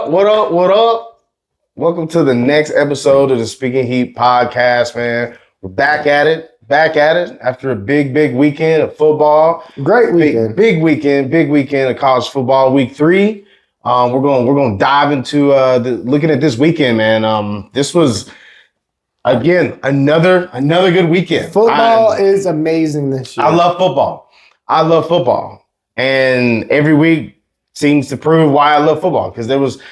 up? What up? What up? Welcome to the next episode of the Speaking Heat podcast, man. We're back at it after a big weekend of football. Great weekend. Big weekend of college football. Week 3. We're going to dive into looking at this weekend, man. This was again another good weekend. Football is amazing this year. I love football. And every week seems to prove why I love football, because there was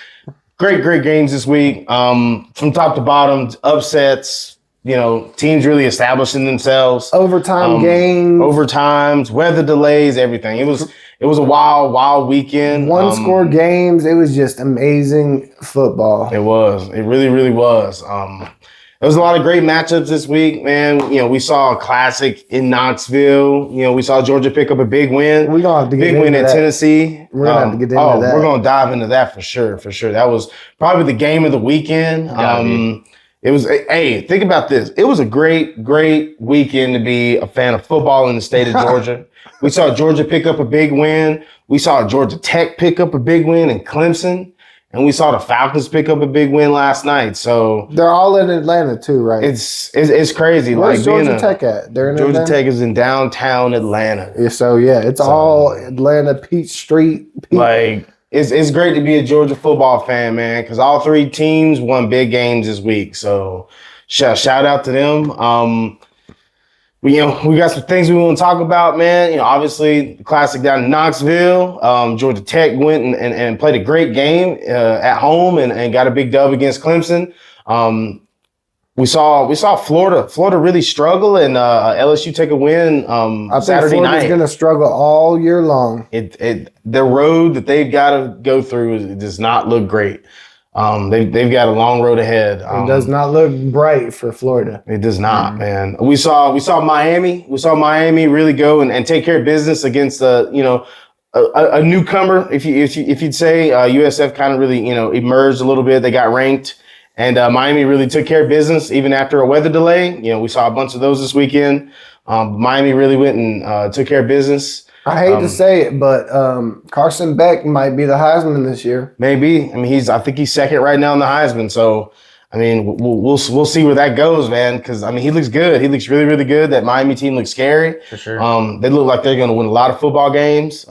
great games this week. From top to bottom, upsets, teams really establishing themselves. Overtime games. Overtimes, weather delays, everything. It was a wild weekend. One-score games. It was just amazing football. It was. It really was. There was a lot of great matchups this week, man. We saw a classic in Knoxville. We saw Georgia pick up a big win. We're going to have to get big into win that. at Tennessee. We're going to have to get into that. We're going to dive into that for sure. That was probably the game of the weekend. It was, think about this. It was a great weekend to be a fan of football in the state of Georgia. We saw Georgia pick up a big win. We saw Georgia Tech pick up a big win in Clemson. And we saw the Falcons pick up a big win last night. So they're all in Atlanta too, right? It's crazy. Where's Georgia Tech at? They're in Georgia Atlanta? Tech is in downtown Atlanta. Yeah, so it's all Atlanta, Peachtree. It's great to be a Georgia football fan, man, because all 3 teams won big games this week. So shout out to them. We got some things we want to talk about, man. Obviously the classic down in Knoxville. Georgia Tech went and played a great game at home and got a big dub against Clemson. We saw Florida really struggle, and LSU take a win I think Saturday night. Florida's going to struggle all year long. The road that they've got to go through does not look great. They've got a long road ahead. It does not look bright for Florida. It does not, man. We saw Miami. We saw Miami really go and take care of business against a newcomer, if you'd say. USF kind of really emerged a little bit. They got ranked, and Miami really took care of business even after a weather delay. We saw a bunch of those this weekend. Miami really went and took care of business. I hate to say it, but Carson Beck might be the Heisman this year. Maybe. I think he's second right now in the Heisman. So, we'll see where that goes, man. Because he looks good. He looks really good. That Miami team looks scary. For sure. They look like they're going to win a lot of football games.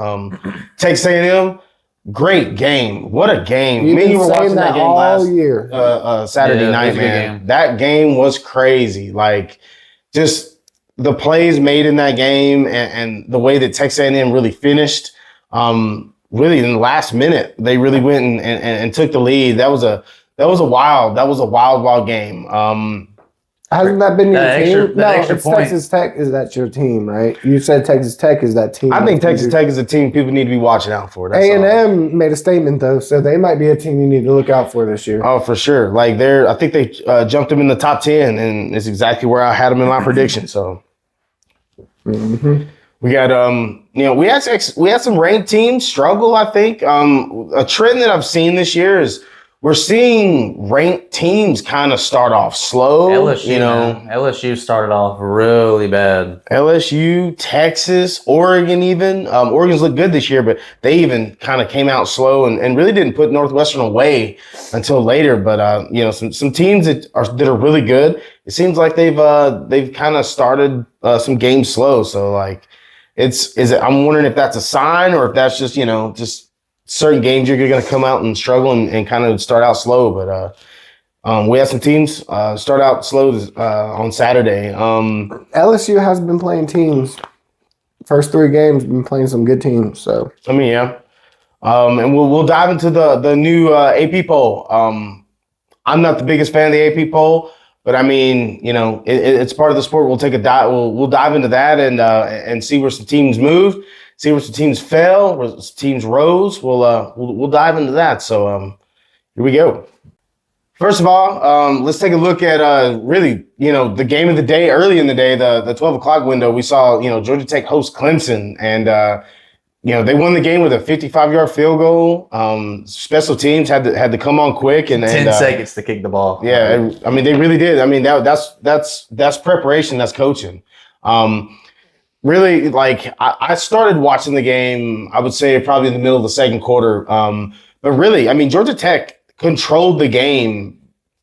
Texas A&M, great game. What a game! You were watching that game all year. Saturday night, man. That game was crazy. Just the plays made in that game and the way that Texas A&M really finished, really in the last minute, they really went and took the lead. That was a wild game. Hasn't that been your team? No, it's Texas Tech. Is that your team, right? You said Texas Tech is that team. I think Texas Tech is a team people need to be watching out for. A&M made a statement though, so they might be a team you need to look out for this year. Oh, for sure. I think they jumped them in the top 10, and it's exactly where I had them in my prediction. So. Mm-hmm. We got we had some ranked teams struggle. I think a trend that I've seen this year is we're seeing ranked teams kind of start off slow. LSU started off really bad. LSU, Texas, Oregon even. Oregon's looked good this year, but they even kind of came out slow and really didn't put Northwestern away until later. But some teams that are really good. It seems like they've kind of started some games slow. So I'm wondering if that's a sign or if that's just just certain games you're going to come out and struggle and kind of start out slow. But we had some teams start out slow on Saturday. LSU has been playing teams. First 3 games, been playing some good teams. So yeah. And we'll dive into the new AP poll. I'm not the biggest fan of the AP poll, but it's part of the sport. We'll take a dive. We'll dive into that and see where some teams moved. See where some teams fell, where some teams rose. We'll dive into that. So here we go. First of all, let's take a look at really the game of the day early in the day, the 12 o'clock window. We saw Georgia Tech host Clemson, and they won the game with a 55-yard field goal. Special teams had to come on quick and 10 seconds to kick the ball. Yeah, they really did. That's preparation. That's coaching. Really, I started watching the game, I would say probably in the middle of the second quarter. But really, I mean, Georgia Tech controlled the game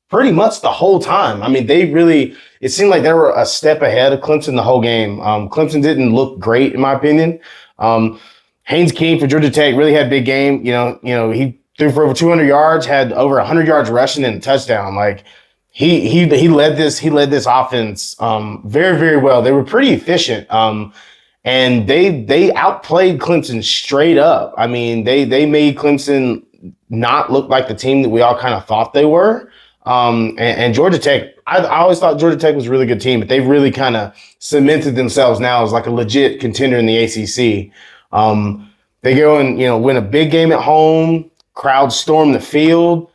pretty much the whole time. I mean, it seemed like they were a step ahead of Clemson the whole game. Clemson didn't look great, in my opinion. Handz for Georgia Tech really had a big game. He threw for over 200 yards, had over 100 yards rushing and a touchdown. Like he led this offense very, very well. They were pretty efficient. And they outplayed Clemson straight up. I mean, they made Clemson not look like the team that we all kind of thought they were. And Georgia Tech, I always thought Georgia Tech was a really good team, but they've really kind of cemented themselves now as like a legit contender in the ACC. They go and, win a big game at home, crowd storm the field.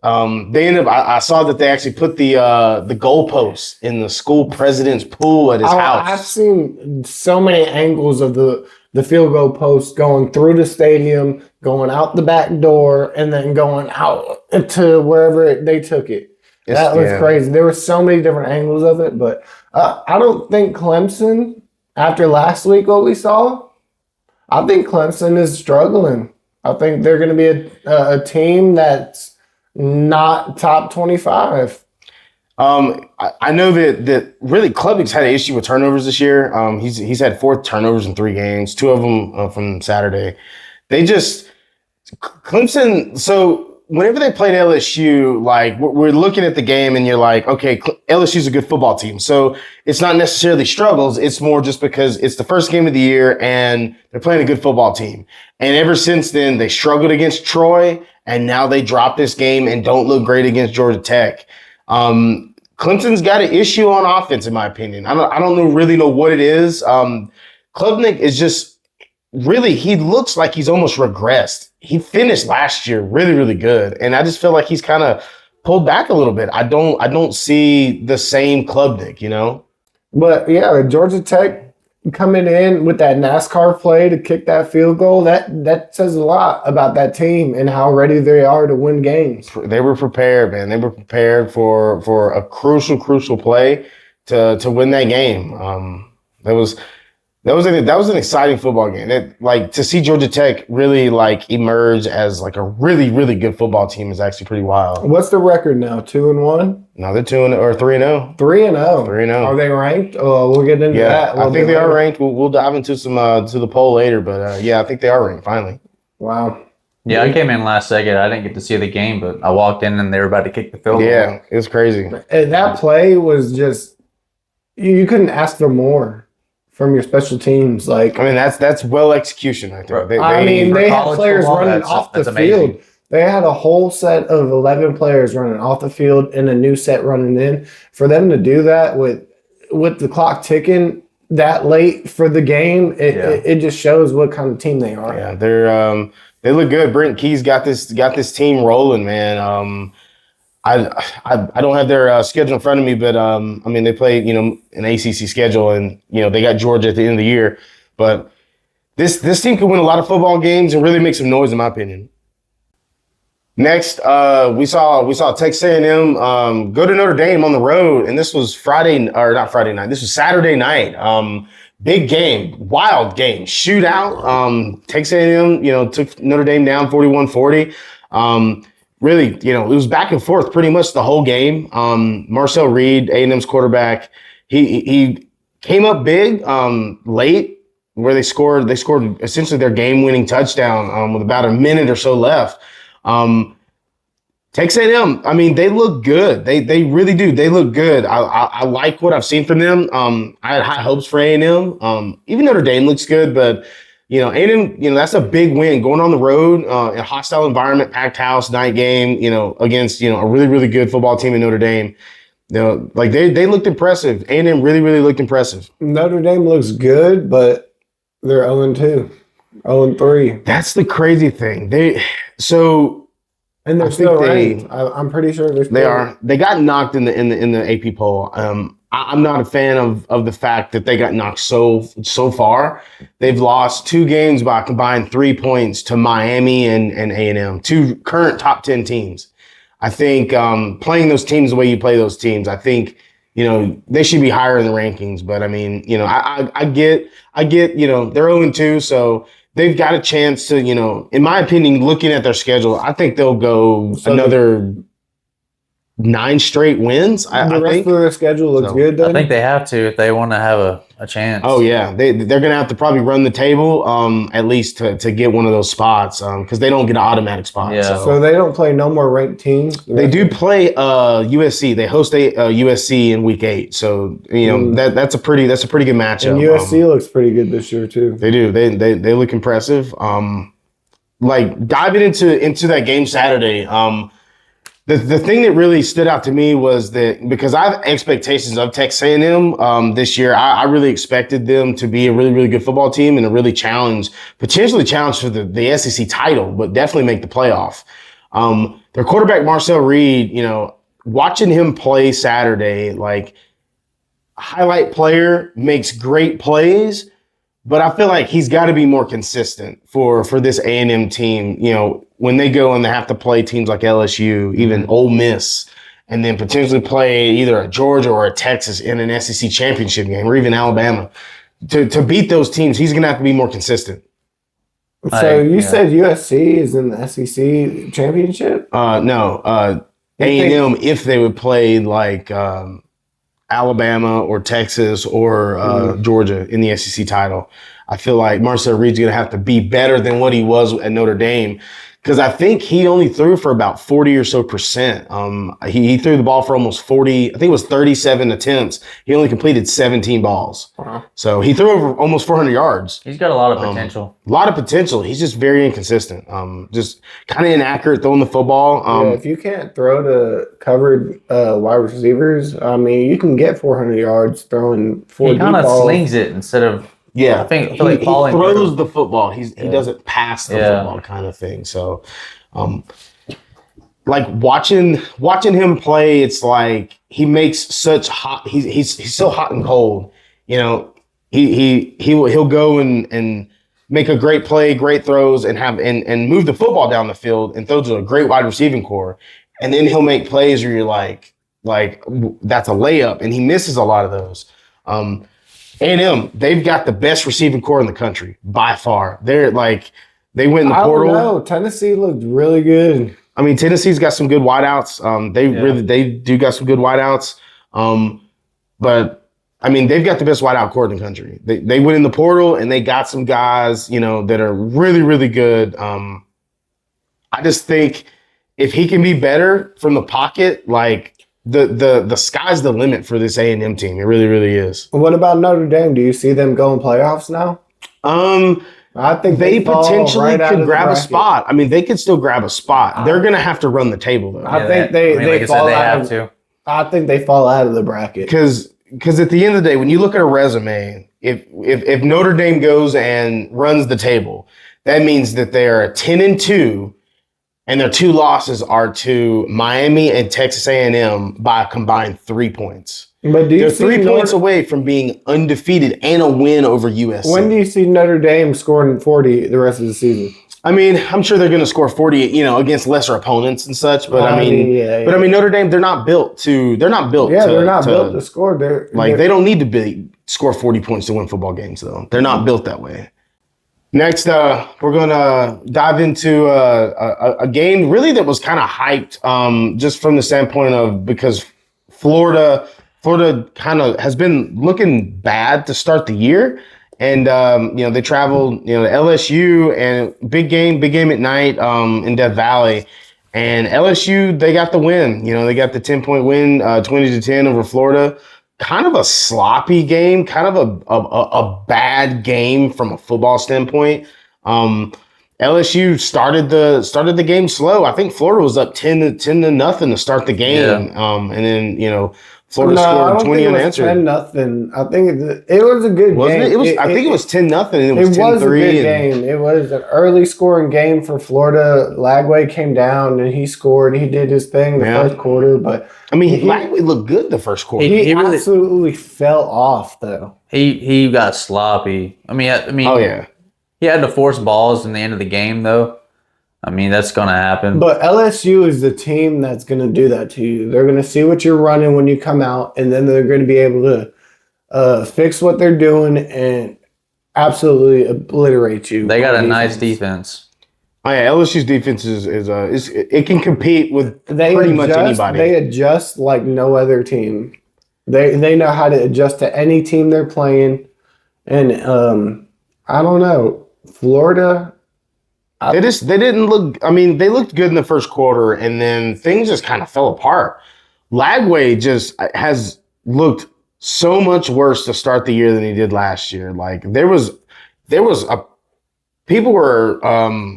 They ended up, I saw that they actually put the goalposts in the school president's pool at his house. I've seen so many angles of the field goal post going through the stadium, going out the back door, and then going out to wherever they took it. That was crazy. There were so many different angles of it, but I don't think Clemson, after last week, what we saw, I think Clemson is struggling. I think they're going to be a team that's not top 25. I know that really Klubnik's had an issue with turnovers this year. He's had 4 turnovers in 3 games, 2 of them from Saturday. Clemson. So whenever they played LSU, like we're looking at the game and you're like, okay, LSU's a good football team. So it's not necessarily struggles. It's more just because it's the first game of the year and they're playing a good football team. And ever since then, they struggled against Troy, and now they dropped this game and don't look great against Georgia Tech. Clemson's got an issue on offense, in my opinion. I don't really know what it is. Klubnik is just really, he looks like he's almost regressed. He finished last year really, really good, and I just feel like he's kind of pulled back a little bit. I don't see the same Klubnik, But yeah, Georgia Tech coming in with that NASCAR play to kick that field goal, that says a lot about that team and how ready they are to win games. They were prepared, man. They were prepared for a crucial play to win that game. That was an exciting football game. To see Georgia Tech really emerge as like a really, really good football team is actually pretty wild. What's the record now? 2-1? No, they're 3-0. 3-0. 3-0. Are they ranked? Oh, we'll get into that. I think they are ranked. We'll dive into some to the poll later, but I think they are ranked finally. Wow. Yeah, I came in last second. I didn't get to see the game, but I walked in and they were about to kick the field goal. Yeah, it was crazy. And that play was just, you couldn't ask for more from your special teams. That's well execution right there. They had players running off the field. They had a whole set of 11 players running off the field and a new set running in. For them to do that with the clock ticking that late for the game, it just shows what kind of team they are. Yeah, they look good. Brent Key's got this team rolling, man. I don't have their schedule in front of me, but they play an ACC schedule, and they got Georgia at the end of the year. But this team can win a lot of football games and really make some noise, in my opinion. Next, we saw Texas A&M go to Notre Dame on the road, and this was not Friday night. This was Saturday night. Big game, wild game, shootout. Texas A&M, took Notre Dame down 41-40. Really, it was back and forth pretty much the whole game. Marcel Reed, A&M's quarterback, he came up big late, where they scored essentially their game-winning touchdown with about a minute or so left. Texas A&M, they look good. They really do. They look good. I like what I've seen from them. I had high hopes for A&M. Even Notre Dame looks good, but A&M, that's a big win going on the road, in a hostile environment, packed house, night game, against, a really, really good football team in Notre Dame. They looked impressive. A&M really, really looked impressive. Notre Dame looks good, but they're 0-2, 0-3. That's the crazy thing. And they're still ranked. I'm pretty sure they're still They are. They got knocked in the AP poll. I'm not a fan of the fact that they got knocked so far. They've lost 2 games by a combined 3 points to Miami and A&M, 2 current top 10 teams. I think playing those teams the way you play those teams, I think they should be higher in the rankings. But I get they're 0-2, so they've got a chance to, in my opinion, looking at their schedule, I think they'll go another 9 straight wins. The rest of their schedule looks good then? I think they have to if they want to have a chance. Oh, yeah. They're going to have to probably run the table at least to get one of those spots because they don't get an automatic spot. Yeah. So they don't play no more ranked teams? They do play USC. They host USC in week 8. So, that's a pretty good matchup. And USC looks pretty good this year, too. They do. They look impressive. Diving into that game Saturday, the thing that really stood out to me was that because I have expectations of Texas A&M this year, I really expected them to be a really, really good football team and a really potentially challenge for the SEC title, but definitely make the playoff. Their quarterback, Marcel Reed, watching him play Saturday, highlight player, makes great plays, but I feel like he's got to be more consistent for this A&M team, when they go and they have to play teams like LSU, even Ole Miss, and then potentially play either a Georgia or a Texas in an SEC championship game or even Alabama. To beat those teams, he's going to have to be more consistent. So you said USC is in the SEC championship? No. A&M, if they would play Alabama or Texas or Georgia in the SEC title, I feel like Marcel Reed's going to have to be better than what he was at Notre Dame. Because I think he only threw for about 40 or so percent. He threw the ball for almost 40. I think it was 37 attempts. He only completed 17 balls. Wow. So he threw over almost 400 yards. He's got a lot of potential. A lot of potential. He's just very inconsistent. Just kind of inaccurate throwing the football. If you can't throw to covered wide receivers, you can get 400 yards throwing 4 He kind of slings it instead of. Yeah, I feel he throws through. the football. He doesn't pass the football kind of thing. So, watching him play, it's like he makes such hot. He's so hot and cold. He'll go and make a great play, great throws, and move the football down the field and throw to a great wide receiving core, and then he'll make plays where you're like that's a layup, and he misses a lot of those. A&M, they've got the best receiving core in the country by far. They went in the portal. I don't know. Tennessee looked really good. Tennessee's got some good wideouts. They do got some good wideouts. But they've got the best wideout core in the country. They went in the portal and they got some guys, that are really, really good. I just think if he can be better from the pocket, the sky's the limit for this A&M team. It really, really is. What about Notre Dame? Do you see them going playoffs now? I think they potentially could grab a spot. They could still grab a spot. They're going to have to run the table, though. I think they fall out. I think they fall out of the bracket. Because at the end of the day, when you look at a resume, if Notre Dame goes and runs the table, that means that they are 10-2. And their 2 losses are to Miami and Texas A&M by a combined 3 points. But they're 3 points away from being undefeated and a win over USC. When do you see Notre Dame scoring 40 the rest of the season? I'm sure they're going to score 40, against lesser opponents and such. But Notre Dame, they're not built to. They're not built. Yeah, they're not built to score. They don't need to score 40 points to win football games, though. They're not built that way. Next, we're going to dive into a game really that was kind of hyped just from the standpoint of because Florida kind of has been looking bad to start the year. And, they traveled, to LSU and big game at night in Death Valley. And LSU, they got the win. They got the 10-point win, 20-10 over Florida. Kind of a sloppy game, kind of a bad game from a football standpoint. LSU started the game slow. I think Florida was up 10-0 to start the game. Yeah. And then, Florida scored 20 unanswered. 10-0. I think it was a good Wasn't game. I think it was 10-0 and it was 10-3. It was a good game. It was an early scoring game for Florida. Lagway came down and he scored. He did his thing the first quarter, but Lagway looked good the first quarter. He really, absolutely fell off though. He got sloppy. Oh yeah. He had to force balls in the end of the game though. That's going to happen. But LSU is the team that's going to do that to you. They're going to see what you're running when you come out, and then they're going to be able to fix what they're doing. And absolutely obliterate you. They got a nice defense. Oh yeah, LSU's defense is it can compete with pretty much anybody. They adjust like no other team. They know how to adjust to any team they're playing, and I don't know, Florida. They didn't look. I mean, they looked good in the first quarter, and then things just kind of fell apart. Lagway just has looked so much worse to start the year than he did last year. Like people were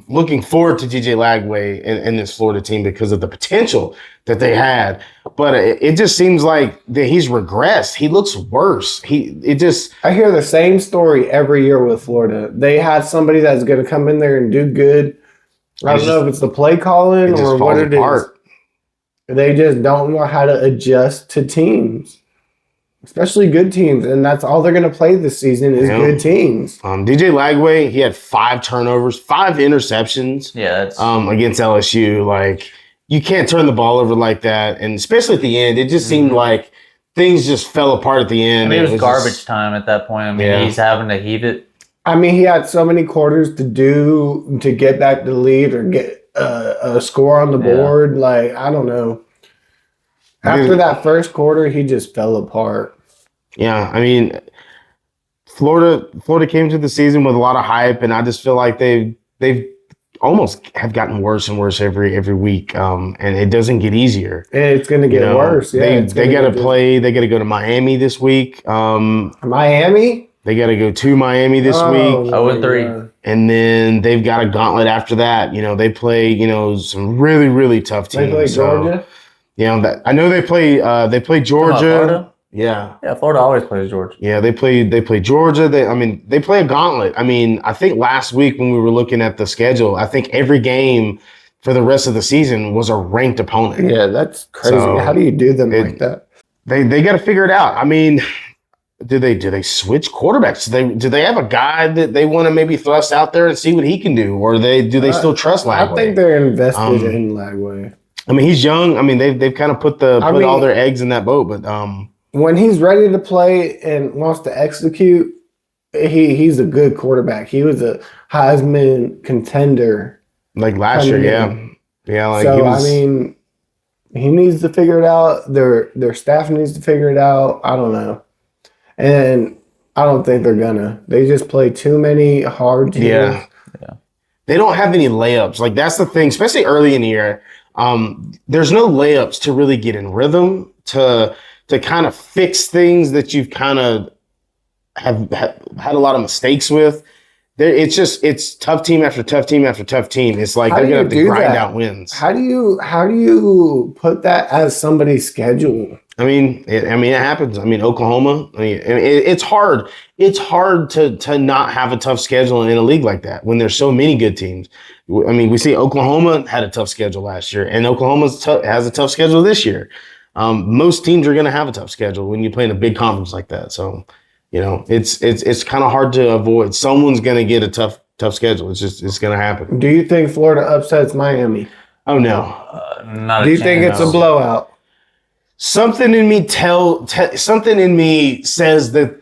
looking forward to DJ Lagway in this Florida team because of the potential that they had, but it just seems like that he's regressed. He looks worse. I hear the same story every year with Florida. They have somebody that's going to come in there and do good. I don't know if it's the play calling or what it is. They just don't know how to adjust to teams. Especially good teams, and that's all they're going to play this season is good teams. DJ Lagway, he had 5 turnovers, 5 interceptions. Yeah, that's against LSU. Like, you can't turn the ball over like that, and especially at the end, it just seemed like things just fell apart at the end. I mean, it was garbage time at that point. I mean, he's having to heat it. I mean, he had so many quarters to get back the lead or get a score on the board. Like, I don't know. After that first quarter, he just fell apart. Yeah, I mean, Florida came to the season with a lot of hype, and I just feel like they've almost have gotten worse and worse every week, and it doesn't get easier. And it's going to get worse. Yeah, they got to play. They got to go to Miami this week. Miami. They got to go to Miami this week. 0-3. And then they've got a gauntlet after that. They play some really really tough teams. They play Georgia. I know they play Georgia. Florida? Yeah. Yeah, Florida always plays Georgia. Yeah, they play Georgia. They play a gauntlet. I mean, I think last week when we were looking at the schedule, I think every game for the rest of the season was a ranked opponent. Yeah, that's crazy. So how do you do them like that? They got to figure it out. I mean, do they switch quarterbacks? Do they have a guy that they want to maybe thrust out there and see what he can do, or do they still trust Lagway? I think they're invested in Lagway. I mean, he's young. I mean, they've kind of put all their eggs in that boat. But when he's ready to play and wants to execute, he's a good quarterback. He was a Heisman contender like last year. Yeah. Like so I mean, he needs to figure it out. Their staff needs to figure it out. I don't know, and I don't think they're gonna. They just play too many hard teams. Yeah. They don't have any layups. Like that's the thing, especially early in the year. There's no layups to really get in rhythm, to kind of fix things that you've kind of have had a lot of mistakes with. It's tough team after tough team after tough team. It's like they're gonna have to grind out wins. How do you put that as somebody's schedule? I mean, it happens. I mean, Oklahoma. I mean, it's hard. It's hard to not have a tough schedule in a league like that when there's so many good teams. I mean, we see Oklahoma had a tough schedule last year, and Oklahoma has a tough schedule this year. Most teams are going to have a tough schedule when you play in a big conference like that. So, it's kind of hard to avoid. Someone's going to get a tough schedule. It's going to happen. Do you think Florida upsets Miami? Oh no, not. Do you think it's a blowout? Something in me something in me says that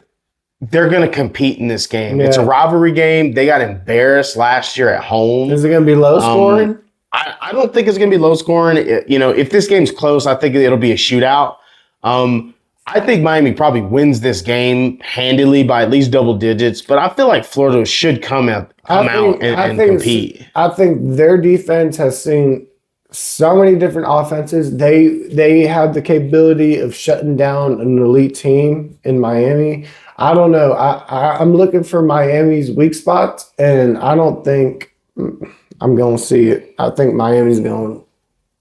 they're going to compete in this game. Yeah. It's a rivalry game. They got embarrassed last year at home. Is it going to be low scoring? I don't think it's going to be low scoring. If this game's close, I think it'll be a shootout. I think Miami probably wins this game handily by at least double digits, but I feel like Florida should come out and compete. I think their defense has seen so many different offenses. They have the capability of shutting down an elite team in Miami. I don't know. I'm looking for Miami's weak spots, and I don't think I'm going to see it. I think Miami's going to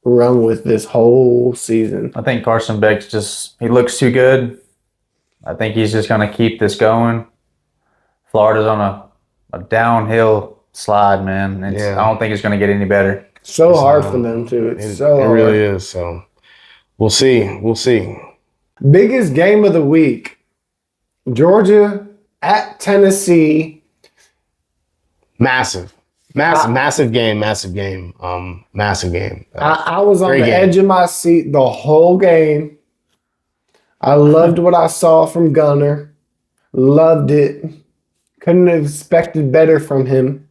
run with this whole season. I think Carson Beck's he looks too good. I think he's just going to keep this going. Florida's on a downhill slide, man. I don't think it's going to get any better. It's hard for them, too. It really is. So we'll see. Biggest game of the week. Georgia at Tennessee. Massive game. I was on the edge of my seat the whole game. I loved what I saw from Gunner. Loved it. Couldn't have expected better from him.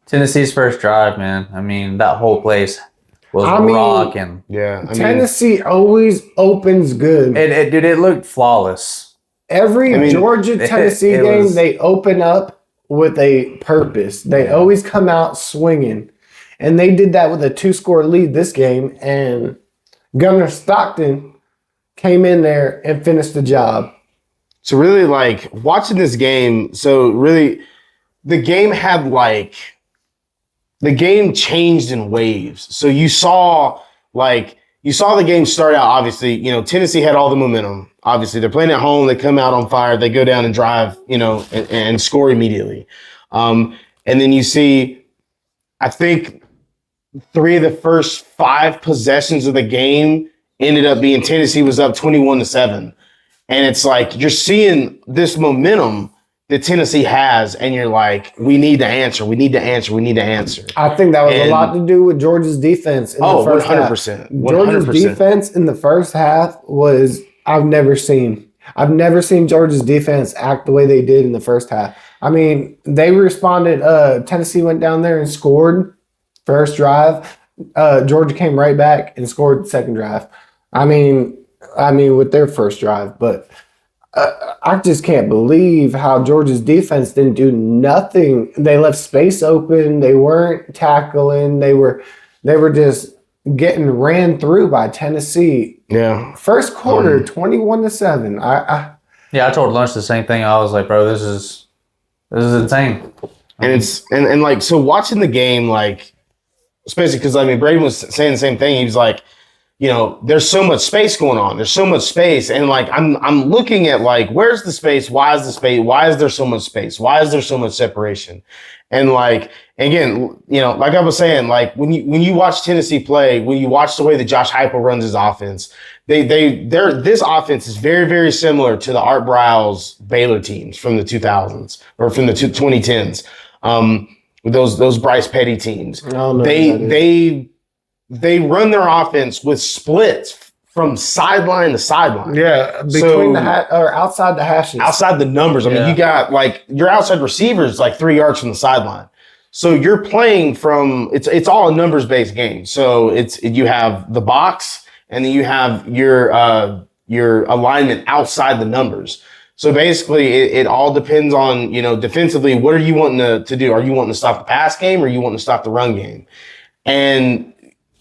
Tennessee's first drive, man. I mean, that whole place was rocking. Yeah, Tennessee always opens good. It looked flawless. Every Georgia-Tennessee game, they open up with a purpose. They always come out swinging. And they did that with a 2-score lead this game. And Gunnar Stockton came in there and finished the job. So really, like, watching this game, so really, the game had, like, the game changed in waves. So you saw the game start out, obviously, you know, Tennessee had all the momentum. Obviously, they're playing at home. They come out on fire. They go down and drive, you know, and score immediately. And then you see, I think 3 of the first 5 possessions of the game ended up being Tennessee was up 21-7. And it's like you're seeing this momentum that Tennessee has, and you're like, we need to answer. We need to answer. We need to answer. I think that was a lot to do with Georgia's defense in the first 100%. half. Georgia's defense in the first half was I've never seen Georgia's defense act the way they did in the first half. I mean, they responded. Tennessee went down there and scored first drive. Georgia came right back and scored second drive. I mean, with their first drive, but I just can't believe how Georgia's defense didn't do nothing. They left space open. They weren't tackling. They were just getting ran through by Tennessee. Yeah. First quarter, 21-7. I told Lunch the same thing. I was like, bro, this is insane. And it's and like, so watching the game, like, especially because, I mean, Braden was saying the same thing. He was like, you know, there's so much space going on. There's so much space. And like, I'm looking at like, where's the space? Why is the space? Why is there so much space? Why is there so much separation? And like, again, you know, like I was saying, like when you watch Tennessee play, when you watch the way that Josh Heupel runs his offense, this offense is very, very similar to the Art Briles Baylor teams from the 2000s or from the 2010s. Those Bryce Petty teams. They run their offense with splits from sideline to sideline. Yeah, between or outside the hashes. Outside the numbers. I mean, you got like your outside receivers like 3 yards from the sideline. So you're playing from it's all a numbers based game. So you have the box and then you have your alignment outside the numbers. So basically it all depends on, you know, defensively, what are you wanting to do? Are you wanting to stop the pass game or are you wanting to stop the run game? And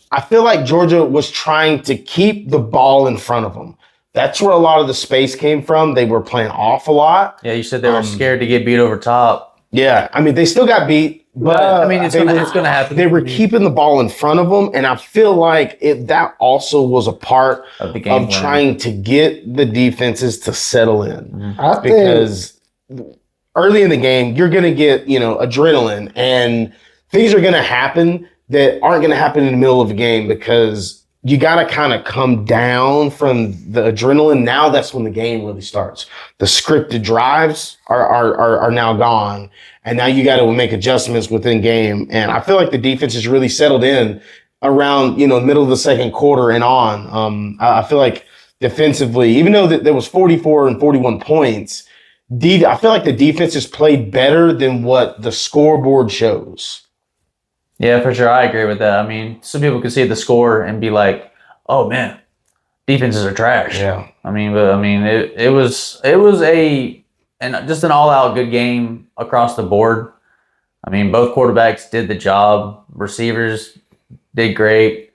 I feel like Georgia was trying to keep the ball in front of them. That's where a lot of the space came from. They were playing off a lot. Yeah, you said they were scared to get beat over top. Yeah, I mean, they still got beat, but I mean, it's going to happen. They were keeping the ball in front of them, and I feel like that also was a part of the game trying to get the defenses to settle in. Mm-hmm. Because early in the game, you're going to get, you know, adrenaline, and things are going to happen that aren't going to happen in the middle of a game because you got to kind of come down from the adrenaline. Now that's when the game really starts. The scripted drives are now gone, and now you got to make adjustments within game. And I feel like the defense has really settled in around, you know, middle of the second quarter and on. I feel like defensively, even though there was 44 and 41 points, I feel like the defense has played better than what the scoreboard shows. Yeah, for sure. I agree with that. I mean, some people can see the score and be like, "Oh man, defenses are trash." Yeah. It was just an all-out good game across the board. I mean, both quarterbacks did the job. Receivers did great.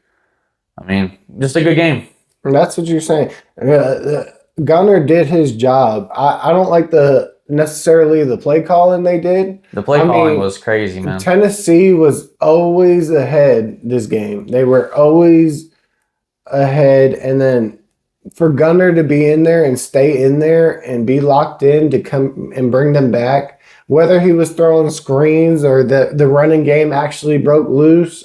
I mean, just a good game. That's what you're saying. Gunnar did his job. I don't like necessarily the play calling they did. The play calling was crazy, man. Tennessee was always ahead this game. They were always ahead. And then for Gunnar to be in there and stay in there and be locked in to come and bring them back, whether he was throwing screens or the running game actually broke loose,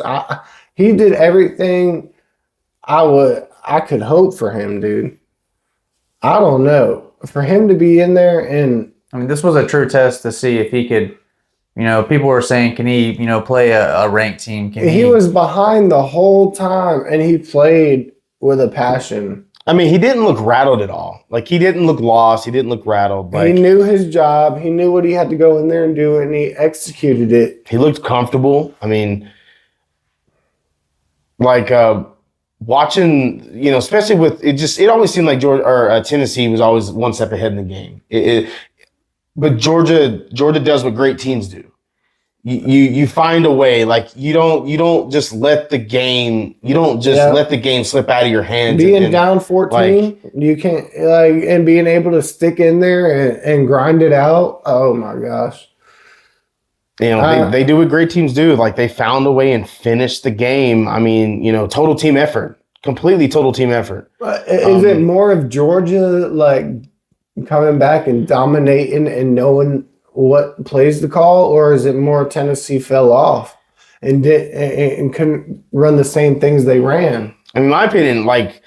he did everything I could hope for him, dude. I don't know. For him to be in there and I mean, this was a true test to see if he could, you know, people were saying, can he, you know, play a ranked team? He was behind the whole time and he played with a passion. I mean, he didn't look rattled at all. Like, he didn't look lost. He didn't look rattled. Like, he knew his job. He knew what he had to go in there and do, and he executed it. he looked comfortable. I mean, like, watching, especially with it always seemed like Tennessee was always one step ahead in the game. But Georgia does what great teams do. You find a way. Like, you don't just let the game let the game slip out of your hands. Being down 14, you can't and being able to stick in there and grind it out. Oh my gosh. They do what great teams do. Like, they found a way and finished the game. I mean, total team effort, completely total team effort. Is it more of Georgia like coming back and dominating and knowing what plays to call, or is it more Tennessee fell off and couldn't run the same things they ran? I mean, in my opinion, like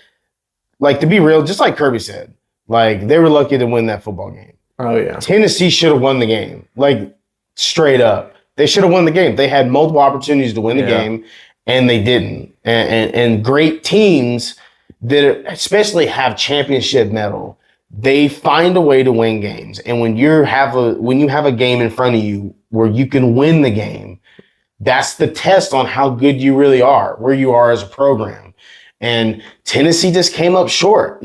to be real, just like Kirby said, like, they were lucky to win that football game. Oh yeah, Tennessee should have won the game. Like, straight up, they should have won the game. They had multiple opportunities to win the game, and they didn't. And great teams that especially have championship medal, they find a way to win games. And when you have a game in front of you where you can win the game, that's the test on how good you really are, where you are as a program. And Tennessee just came up short.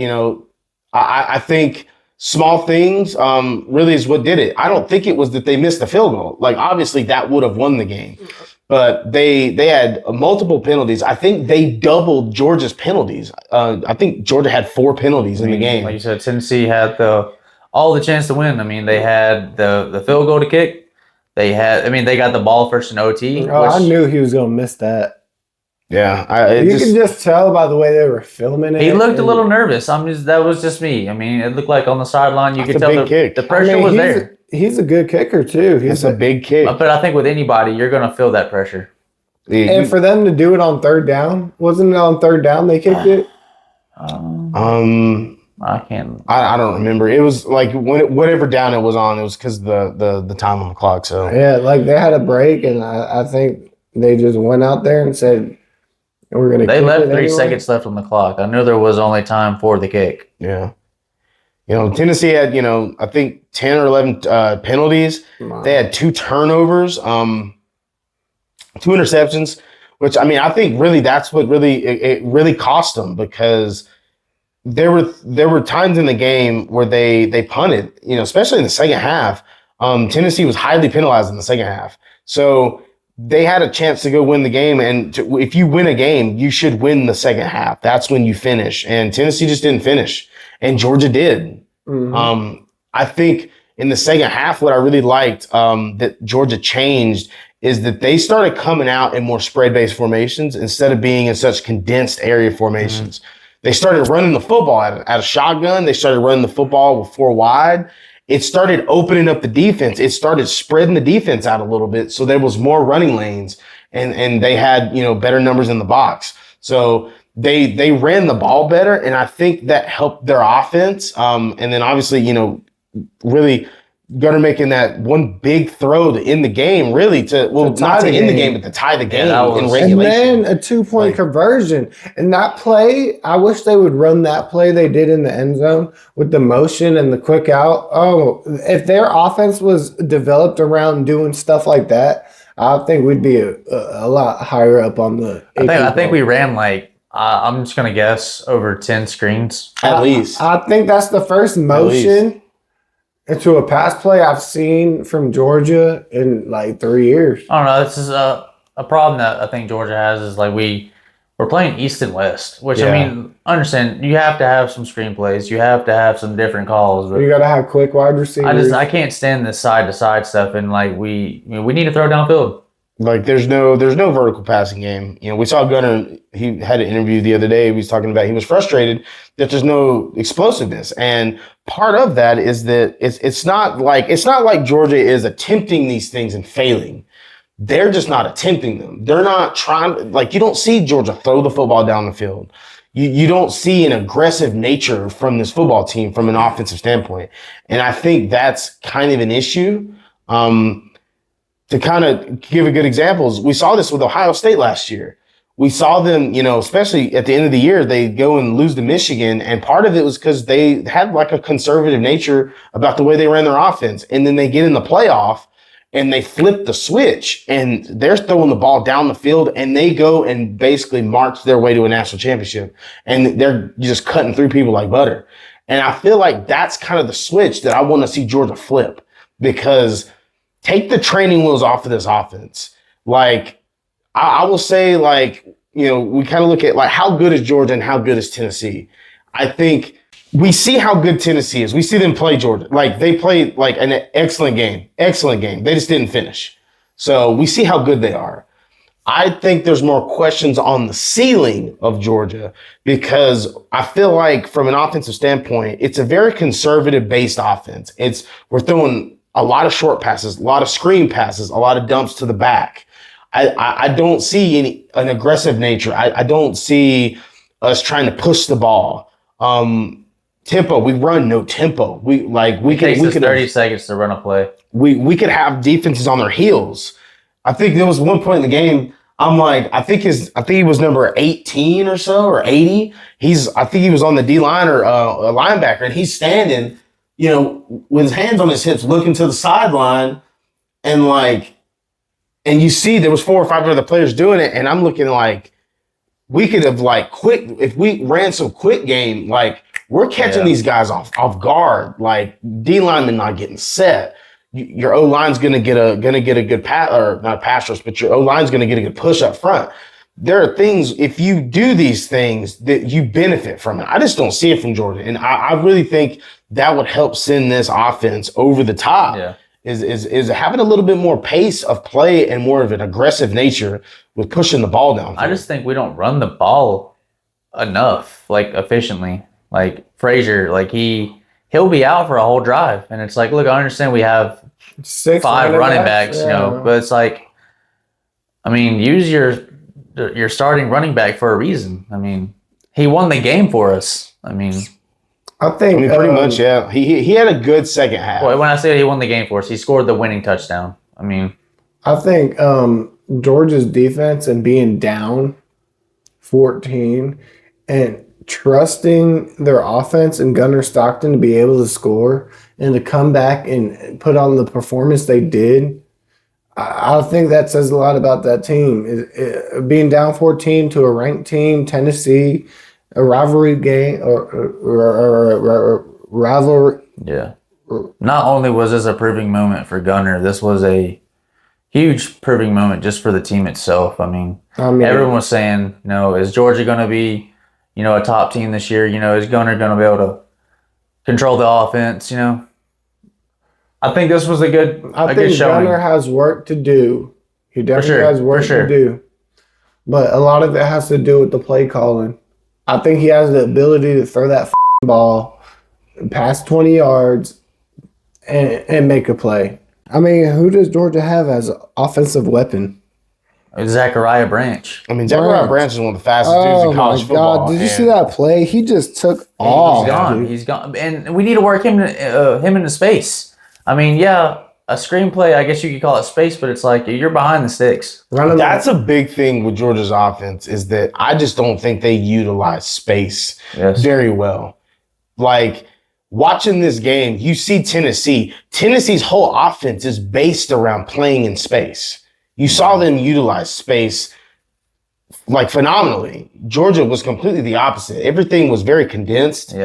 I think small things really is what did it. I don't think it was that they missed the field goal. Like, obviously that would have won the game. But they had multiple penalties. I think they doubled Georgia's penalties. I think Georgia had 4 penalties in the game. Like you said, Tennessee had all the chance to win. I mean, they had the field goal to kick. They got the ball first in OT. I knew he was going to miss that. Yeah. You can just tell by the way they were filming it. He looked a little nervous. That was just me. I mean, it looked like on the sideline, you could tell the pressure was there. He's a good kicker, too. It's a big kick. But I think with anybody, you're going to feel that pressure. And for them to do it on third down, wasn't it on third down they kicked it? I can't. I don't remember. It was like whatever down it was on. It was because the time on the clock. So yeah, like they had a break, and I think they just went out there and said, "We're going to." They left 3 seconds left on the clock. I knew there was only time for the kick. Yeah. Tennessee had, I think 10 or 11 penalties. Wow. They had 2 turnovers, 2 interceptions, which, I mean, I think really that's what it really cost them, because there were times in the game where they punted, especially in the second half. Tennessee was highly penalized in the second half. So they had a chance to go win the game. And if you win a game, you should win the second half. That's when you finish. And Tennessee just didn't finish. And Georgia did. Mm-hmm. I think in the second half, what I really liked that Georgia changed is that they started coming out in more spread-based formations instead of being in such condensed area formations. Mm-hmm. They started running the football at a shotgun. They started running the football with 4 wide. It started opening up the defense. It started spreading the defense out a little bit, so there was more running lanes, and they had better numbers in the box. So they ran the ball better, and I think that helped their offense. And then obviously, really Gunner making that one big throw to end the game, really not to end the game, but to tie the game in regulation. And then a 2-point conversion. And that play, I wish they would run that play they did in the end zone with the motion and the quick out. Oh, if their offense was developed around doing stuff like that, I think we'd be a lot higher up on the. I think we ran I'm just going to guess over 10 screens. At least. I think that's the first motion into a pass play I've seen from Georgia in 3 years. I don't know. This is a problem that I think Georgia has is we're playing East and West, which I mean, understand you have to have some screenplays. You have to have some different calls. But you got to have quick wide receivers. I can't stand this side to side stuff, and we need to throw downfield. There's no vertical passing game. We saw Gunner. He had an interview the other day. He was talking about he was frustrated that there's no explosiveness, and part of that is that it's not like Georgia is attempting these things and failing. They're just not attempting them. They're not trying. You don't see Georgia throw the football down the field. You don't see an aggressive nature from this football team from an offensive standpoint, and I think that's kind of an issue. To kind of give a good example, we saw this with Ohio State last year, we saw them, especially at the end of the year, they go and lose to Michigan. And part of it was because they had like a conservative nature about the way they ran their offense. And then they get in the playoff and they flip the switch and they're throwing the ball down the field and they go and basically march their way to a national championship. And they're just cutting through people like butter. And I feel like that's kind of the switch that I want to see Georgia flip, because take the training wheels off of this offense. Like, I will say, like, we kind of look at like how good is Georgia and how good is Tennessee. I think we see how good Tennessee is. We see them play Georgia. Like, they played like an excellent game. They just didn't finish. So we see how good they are. I think there's more questions on the ceiling of Georgia, because I feel like from an offensive standpoint, it's a very conservative based offense. We're throwing a lot of short passes, a lot of screen passes, a lot of dumps to the back. I don't see an aggressive nature. I don't see us trying to push the ball. Tempo, we run no tempo. We could 30 seconds to run a play. We could have defenses on their heels. I think there was one point in the game, I'm like, I think he was number 18 or so, or 80. I think he was on the D line or a linebacker, and he's standing, with his hands on his hips, looking to the sideline, and you see there was 4 or 5 other players doing it, and I'm looking like we could have like quit if we ran some quick game. Like, we're catching these guys off guard. Like, D linemen not getting set. Your O line's gonna get a good pass, or not pass rush, but your O line's gonna get a good push up front. There are things, if you do these things, that you benefit from it. I just don't see it from Georgia, and I really think that would help send this offense over the top. Yeah. Is having a little bit more pace of play and more of an aggressive nature with pushing the ball down. I just think we don't run the ball enough, like efficiently. Like Frazier, like he'll be out for a whole drive, and it's like, look, I understand we have 5 running backs, but it's like, I mean, use your starting running back for a reason. I mean, he won the game for us. I mean, pretty much, yeah. He had a good second half. Well, when I say he won the game for us, he scored the winning touchdown. I mean, I think Georgia's defense and being down 14 and trusting their offense and Gunnar Stockton to be able to score and to come back and put on the performance they did, I think that says a lot about that team. Being down 14 to a ranked team, Tennessee, a rivalry game or rivalry. Yeah. Not only was this a proving moment for Gunnar, this was a huge proving moment just for the team itself. I mean everyone was saying, is Georgia going to be, a top team this year? Is Gunnar going to be able to control the offense? I think this was a good showing. I think Gunnar has work to do. He definitely has work to do. But a lot of it has to do with the play calling. I think he has the ability to throw that ball past 20 yards and make a play. I mean, who does Georgia have as an offensive weapon? Zachariah Branch. I mean, Zachariah Branch is one of the fastest dudes in college football. Did you see that play? He just took off. He's gone. And we need to work him into space. I mean, a screenplay, I guess you could call it space, but it's like you're behind the sticks. That's a big thing with Georgia's offense, is that I just don't think they utilize space very well. Like, watching this game, you see Tennessee's whole offense is based around playing in space. You saw them utilize space like phenomenally. Georgia was completely the opposite. Everything was very condensed,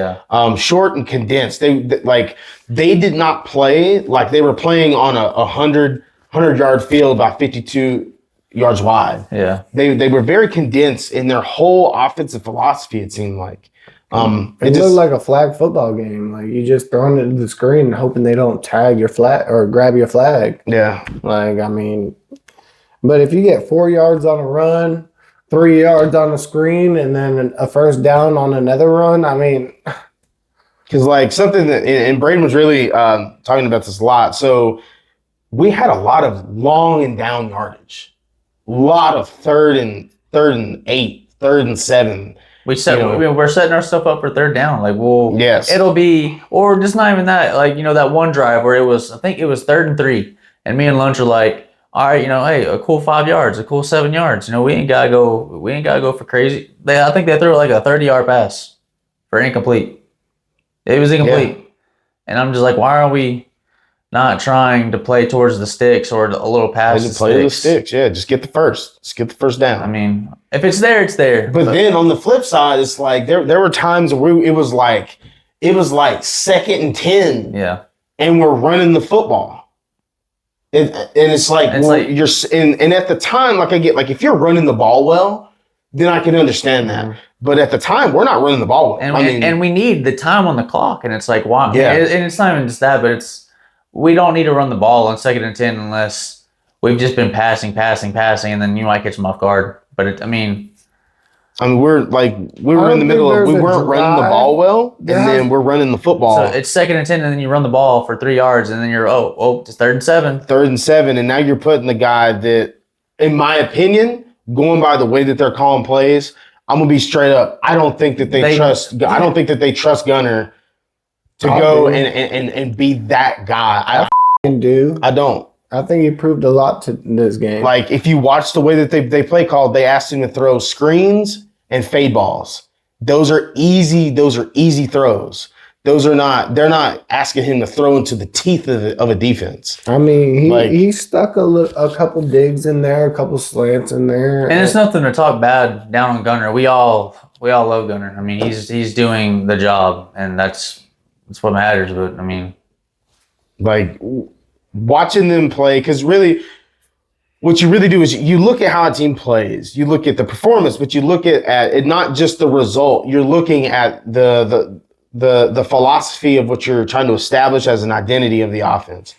short and condensed. They did not play like they were playing on a 100-yard field about 52 yards wide. Yeah, they were very condensed in their whole offensive philosophy. It seemed like it looked like a flag football game. Like, you just throwing it to the screen and hoping they don't tag your flag or grab your flag. Yeah, but if you get 4 yards on a run, 3 yards on a screen, and then a first down on another run, because like something that, and Braden was really talking about this a lot. So we had a lot of long and down yardage, a lot of third and 8, 3rd and 7. We're setting our stuff up for third down. Like, it'll be, or just not even that. Like, that one drive where I think it was 3rd and 3, and me and Lunch are like, all right, hey, a cool 5 yards, a cool 7 yards. We ain't gotta go for crazy. I think they threw like a 30-yard pass for incomplete. It was incomplete. Yeah. And I'm just like, why are we not trying to play towards the sticks or a little past the play the sticks? Yeah, just get the first. Just get the first down. I mean, if it's there, it's there. But then on the flip side, it's like there were times where it was like 2nd and 10. Yeah. And we're running the football. And it's like, you're and at the time, like I get, like if you're running the ball well, then I can understand that. Mm-hmm. But at the time, we're not running the ball well. And we need the time on the clock. And it's like, wow. Yeah. And it's not even just that, but we don't need to run the ball on 2nd and 10 unless we've just been passing, and then you might catch them off guard. But we were in the middle of, we weren't running the ball well, and then we're running the football. So it's 2nd and 10, and then you run the ball for 3 yards, and then you're, it's 3rd and 7. 3rd and 7, and now you're putting the guy that, in my opinion, going by the way that they're calling plays, I'm going to be straight up. I don't think that they trust Gunner to go and be that guy. I don't. I think he proved a lot in this game. Like, if you watch the way that they play called, they asked him to throw screens and fade balls. Those are easy throws. They're not asking him to throw into the teeth of a defense. I mean, he stuck a couple digs in there, a couple slants in there. And it's nothing to talk bad down on Gunner. We all love Gunner. I mean, he's doing the job, and that's what matters. But I mean, like, watching them play, because really, what you really do is you look at how a team plays, you look at the performance, but you look at it, not just the result. You're looking at the philosophy of what you're trying to establish as an identity of the offense.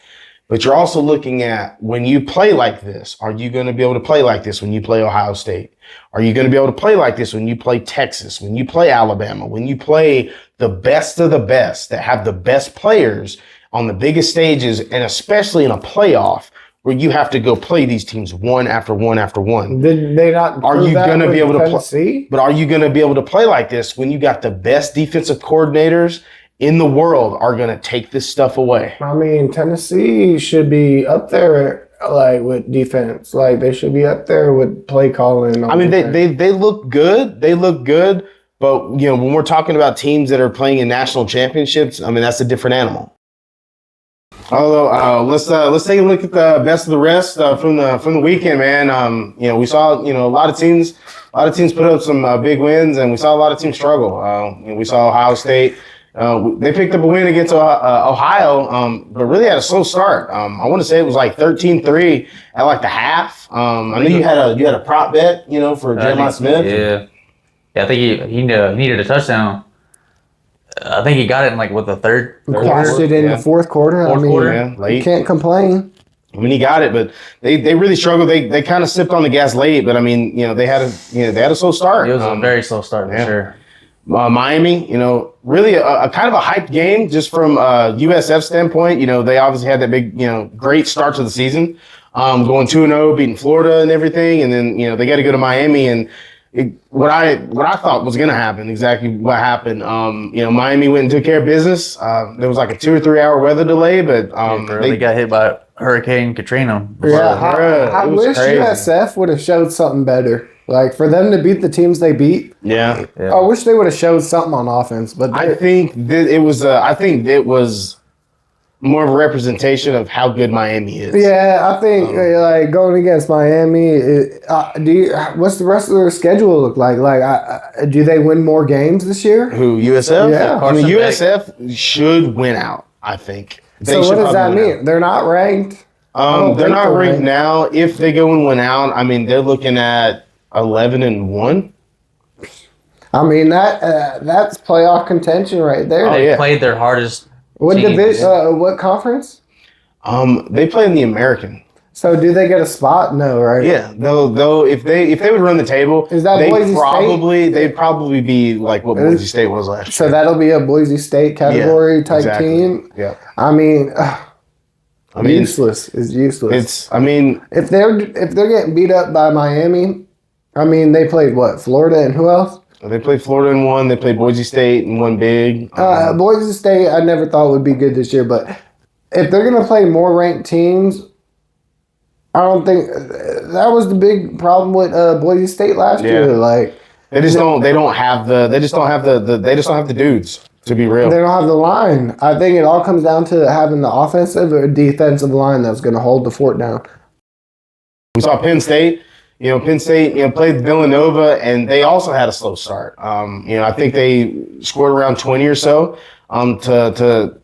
But you're also looking at, when you play like this, are you going to be able to play like this when you play Ohio State? Are you going to be able to play like this when you play Texas, when you play Alabama, when you play the best of the best that have the best players on the biggest stages, and especially in a playoff where you have to go play these teams one after one after one? Did they not? Are you going to be able to play? But are you going to be able to play like this when you got the best defensive coordinators in the world are going to take this stuff away? I mean, Tennessee should be up there, like, with defense. Like, they should be up there with play calling. I mean, they look good. They look good. But when we're talking about teams that are playing in national championships, I mean, that's a different animal. Although, let's take a look at the best of the rest from the weekend, man. We saw a lot of teams put up some big wins, and we saw a lot of teams struggle. We saw Ohio State. They picked up a win against Ohio, but really had a slow start. I want to say it was like 13-3 at like the half. I know you had a prop bet, for Jeremiah Smith. Yeah. I think he needed a touchdown. I think he got it in the third cashed it in the fourth quarter. Late. You can't complain. I mean, he got it, but they really struggled. They kind of sipped on the gas late, but I mean, they had a slow start. It was a very slow start for sure. Miami, really a kind of a hyped game just from USF standpoint. They obviously had that big, great start to the season, going 2-0, beating Florida and everything, and then they got to go to Miami and. What I thought was going to happen, exactly what happened. Miami went and took care of business. There was like a 2 or 3 hour weather delay, but they got hit by Hurricane Katrina. I wish USF would have showed something better. Like, for them to beat the teams they beat. Yeah. I wish they would have showed something on offense. But I think that it was more of a representation of how good Miami is. Yeah, I think like going against Miami. What's the rest of their schedule look like? Like, do they win more games this year? Who, USF? Yeah, I mean, USF should win out. I think. So what does that mean? They're not ranked. They're not ranked now. If they go and win out, I mean, they're looking at 11-1. I mean that's playoff contention right there. They played their hardest. What division? What conference? They play in the American. So do they get a spot? No, right? Yeah, though if they would run the table, is that Boise State? They'd probably be like what Boise State was last year. So that'll be a Boise State category type team. Yeah. I mean, useless is useless. If they're getting beat up by Miami, I mean they played what? Florida and who else? They played Florida and won. They played Boise State and won big. Boise State, I never thought would be good this year, but if they're going to play more ranked teams, I don't think that was the big problem with Boise State last year. Like they just don't have the dudes, to be real. They don't have the line. I think it all comes down to having the offensive or defensive line that's going to hold the fort down. We saw Penn State. Penn State, played Villanova, and they also had a slow start. I think they scored around 20 or so to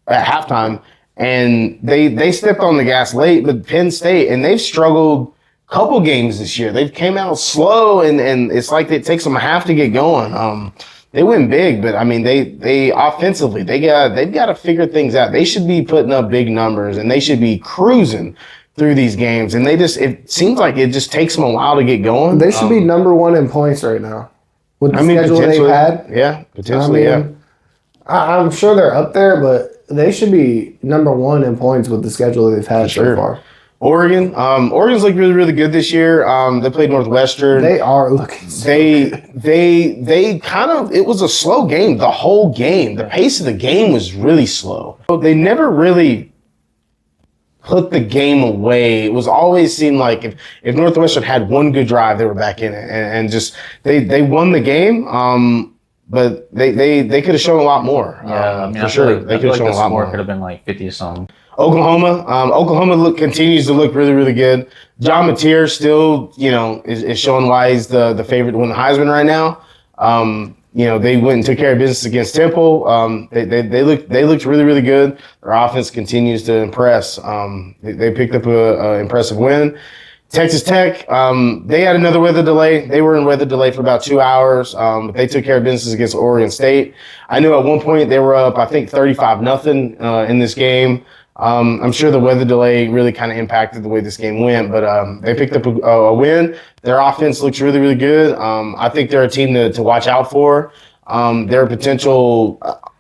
at halftime, and they stepped on the gas late. But Penn State, and they've struggled a couple games this year. They've came out slow, and it's like it takes them a half to get going. They win big, but I mean, they offensively they've got to figure things out. They should be putting up big numbers, and they should be cruising through these games, and it seems like it just takes them a while to get going. They should be number one in points right now with the schedule they've had. Yeah, potentially. I'm sure they're up there, but they should be number one in points with the schedule they've had so far. Oregon's looked really, really good this year. They played Northwestern. They are looking so good. They kind of, it was a slow game the whole game. The pace of the game was really slow. They never really put the game away. It was always seemed like if Northwestern had one good drive, they were back in it, and just they won the game. But they could have shown a lot more. For sure. They could have shown a lot more. Could have been like 50 something. Oklahoma continues to look really, really good. John Mateer still, is showing why he's the favorite to win the Heisman right now. They went and took care of business against Temple. They looked really, really good. Their offense continues to impress. They picked up a impressive win. Texas Tech, they had another weather delay. They were in weather delay for about 2 hours. But they took care of business against Oregon State. I knew at one point they were up, I think 35-0 in this game. I'm sure the weather delay really kind of impacted the way this game went, but they picked up a win. Their offense looks really, really good. I think they're a team to watch out for. They're a potential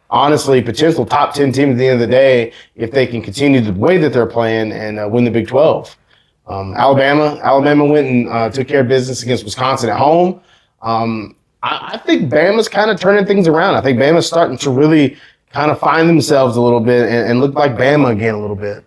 top 10 team at the end of the day if they can continue the way that they're playing and win the Big 12. Alabama went and took care of business against Wisconsin at home. I think Bama's kind of turning things around. I think Bama's starting to really kind of find themselves a little bit and look like Bama again a little bit.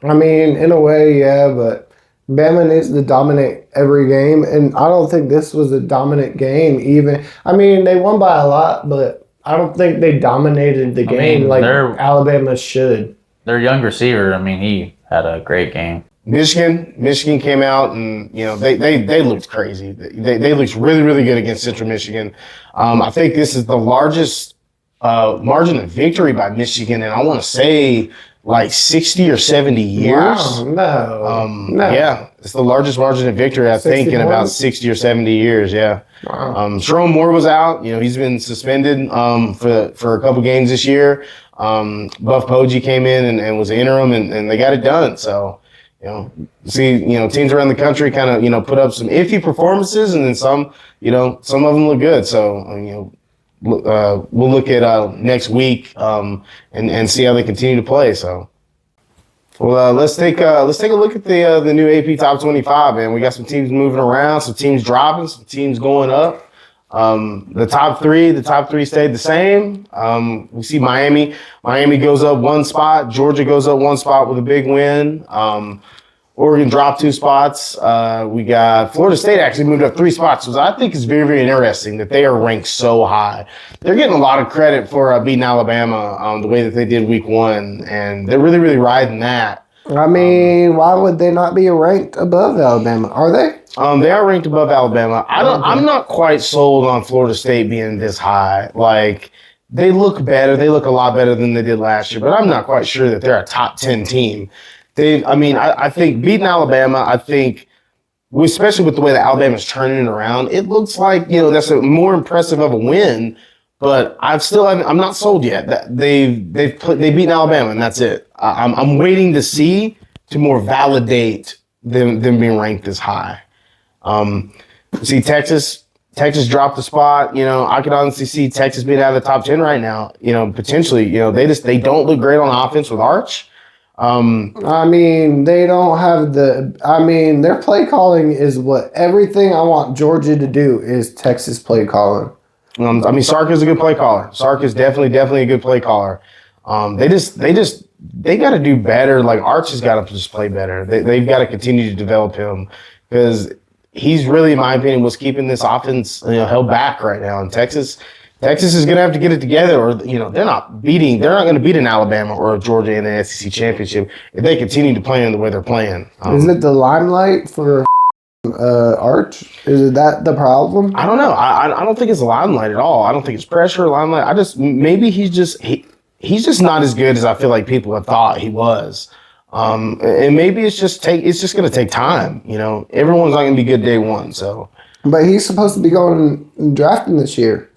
I mean, in a way, yeah, but Bama needs to dominate every game, and I don't think this was a dominant game even. I mean, they won by a lot, but I don't think they dominated the game like Alabama should. Their young receiver, he had a great game. Michigan came out and they looked crazy. They looked really, really good against Central Michigan. I think this is the largest margin of victory by Michigan, and I want to say like 60 or 70 years. Wow, no. Yeah, it's the largest margin of victory I think in about 60 or 70 years. Yeah. Wow. Sharon Moore was out. He's been suspended for a couple games this year. Buff Poggi came in and was interim, and they got it done. So. Teams around the country kind of, put up some iffy performances, and then some of them look good. So, we'll look at next week and see how they continue to play. So, well, let's take a look at the new AP Top 25, man. We got some teams moving around, some teams dropping, some teams going up. The top three stayed the same. We see Miami goes up one spot. Georgia goes up one spot with a big win. Oregon dropped 2 spots. We got Florida State actually moved up 3 spots, which I think is very, very interesting that they are ranked so high. They're getting a lot of credit for beating Alabama the way that they did week 1, and they're really, really riding that. Why would they not be ranked above Alabama? Are they? They are ranked above Alabama. I'm not quite sold on Florida State being this high. Like, they look better. They look a lot better than they did last year, but I'm not quite sure that they're a top 10 team. I think beating Alabama, especially with the way that Alabama's turning it around, it looks like, that's a more impressive of a win. But I'm not sold yet. They've beaten Alabama, and that's it. I'm waiting to see to more validate them being ranked this high. See Texas dropped a spot. I could honestly see Texas being out of the top 10 right now. Potentially. They don't look great on offense with Arch. They don't have their play calling is what everything I want Georgia to do is Texas play calling. Sark is a good play caller. Sark is definitely a good play caller. They got to do better. Like Arch has got to just play better. They've got to continue to develop him because he's really, in my opinion, what's keeping this offense held back right now. And Texas is going to have to get it together, or they're not going to beat an Alabama or a Georgia in the SEC championship if they continue to play in the way they're playing. Is it the limelight for Arch? Is that the problem? I don't know. I don't think it's limelight at all. I don't think it's pressure or limelight. Maybe he's just not as good as I feel like people have thought he was. And maybe it's just going to take time. Everyone's not going to be good day one. So, but he's supposed to be going and drafting this year.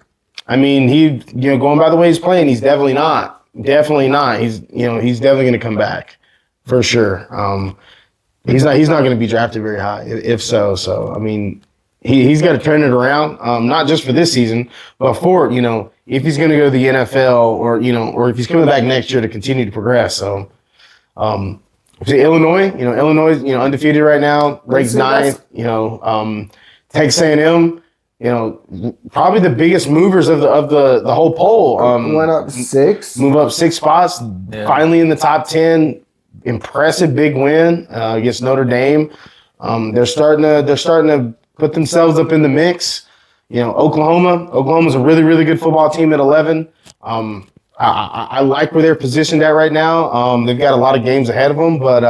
I mean, going by the way he's playing, he's definitely not. Definitely not. He's definitely going to come back for sure. He's not going to be drafted very high, if so. So, I mean, he's got to turn it around, not just for this season, but for, if he's going to go to the NFL or if he's coming back next year to continue to progress. So, Illinois, Illinois, undefeated right now, ranked 9th, Texas A&M, probably the biggest movers of the whole poll. Went up 6. Move up 6 spots, finally in the top 10. Impressive big win against Notre Dame. They're starting to put themselves up in the mix. Oklahoma's a really, really good football team at 11. I like where they're positioned at right now. They've got a lot of games ahead of them, but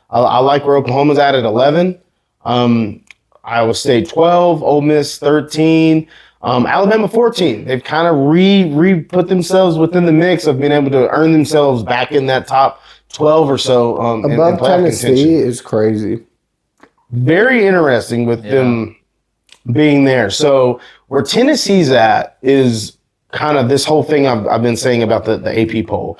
I like where Oklahoma's at 11. Iowa State 12, Ole Miss 13, Alabama 14. They've kind of put themselves within the mix of being able to earn themselves back in that top 12 or so. Above Tennessee contention. Is crazy. Very interesting with them being there. So where Tennessee's at is kind of this whole thing I've been saying about the AP poll.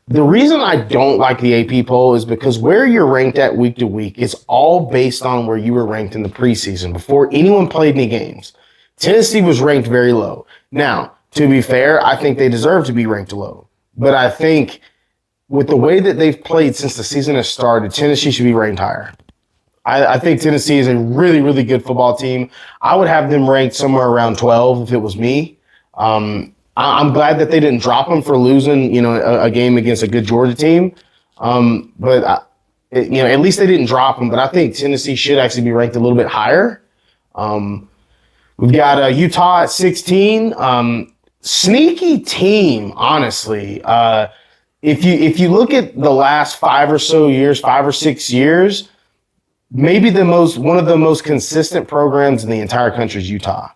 The reason I don't like the AP poll is because where you're ranked at week to week is all based on where you were ranked in the preseason before anyone played any games. Tennessee was ranked very low. Now, to be fair, I think they deserve to be ranked low. But I think with the way that they've played since the season has started, Tennessee should be ranked higher. I think Tennessee is a really, really good football team. I would have them ranked somewhere around 12 if it was me. I'm glad that they didn't drop them for losing, a game against a good Georgia team. But at least they didn't drop them. But I think Tennessee should actually be ranked a little bit higher. We've got Utah at 16. Sneaky team, honestly. If you look at the last 5 or 6 years, maybe one of the most consistent programs in the entire country is Utah.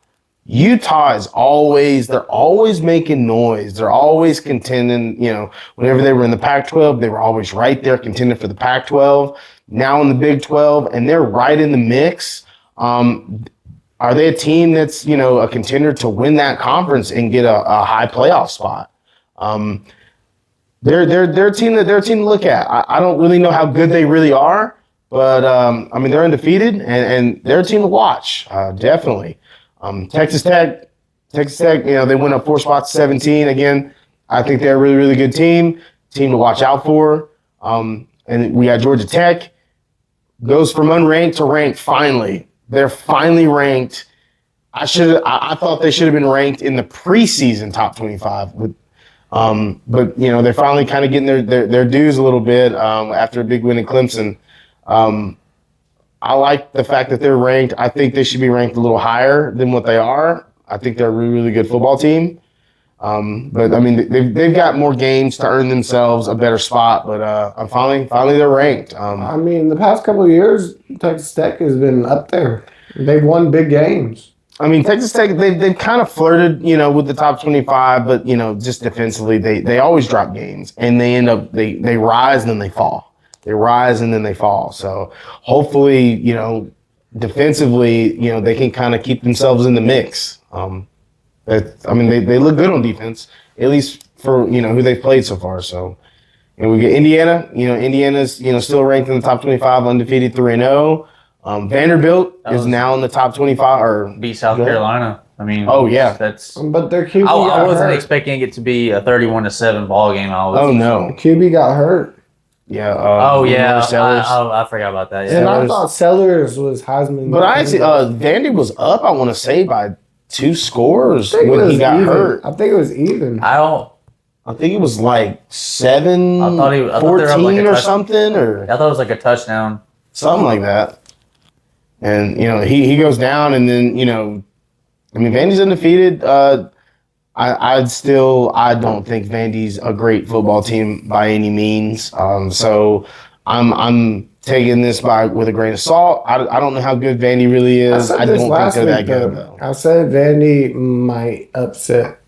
Utah is they're always making noise. They're always contending, whenever they were in the Pac-12, they were always right there contending for the Pac-12. Now in the Big 12, and they're right in the mix. Are they a team that's, a contender to win that conference and get a high playoff spot? They're a team to look at. I don't really know how good they really are, but they're undefeated and they're a team to watch. Definitely. Texas Tech, they went up 4 spots, 17. Again, I think they're a really, really good team to watch out for. And we got Georgia Tech, goes from unranked to ranked finally. They're finally ranked. I thought they should have been ranked in the preseason top 25. But they're finally kind of getting their dues a little bit after a big win in Clemson. I like the fact that they're ranked. I think they should be ranked a little higher than what they are. I think they're a really, really good football team. But they've got more games to earn themselves a better spot. But finally they're ranked. The past couple of years, Texas Tech has been up there. They've won big games. Texas Tech, they've kind of flirted, with the top 25, but just defensively, they always drop games and they end up they rise and then they fall. They rise and then they fall. So hopefully, defensively, they can kind of keep themselves in the mix. They look good on defense, at least for, who they've played so far. So, we get Indiana. Indiana's, still ranked in the top 25, undefeated 3-0. Vanderbilt is now in the top 25 or beat South Carolina. That's. But their QB I wasn't expecting it to be a 31-7 ball game. No, QB got hurt. Yeah. I forgot about that. Yeah. And I thought Sellers was Heisman. But Vandy was up, I want to say, by 2 scores when he got hurt. I think it was even. I I think it was like 7, I thought they were up 14 like a or touch- something, or I thought it was like a touchdown. something like that. And, he goes down, and then, I mean, Vandy's undefeated. I don't think Vandy's a great football team by any means. So I'm taking this with a grain of salt. I don't know how good Vandy really is. I don't think they're that good, though. I said Vandy might upset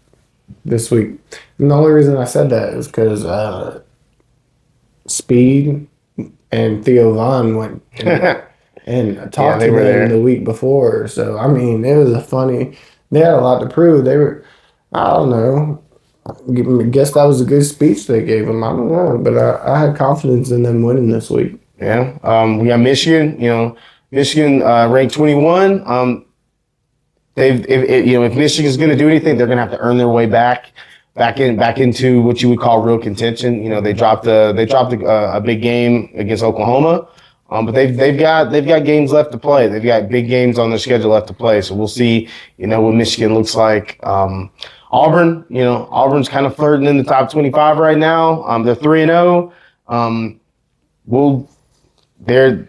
this week. And the only reason I said that is because Speed and Theo Vaughn went and talked to them the week before. So, I mean, it was they had a lot to prove. I don't know. I guess that was a good speech they gave them. I don't know. But I had confidence in them winning this week. Yeah. We got Michigan. Michigan ranked 21. If Michigan's going to do anything, they're going to have to earn their way back into what you would call real contention. They dropped a big game against Oklahoma, but they've got games left to play. They've got big games on their schedule left to play. So we'll see, what Michigan looks like. Auburn, Auburn's kind of flirting in the top 25 right now. They're 3-0. They're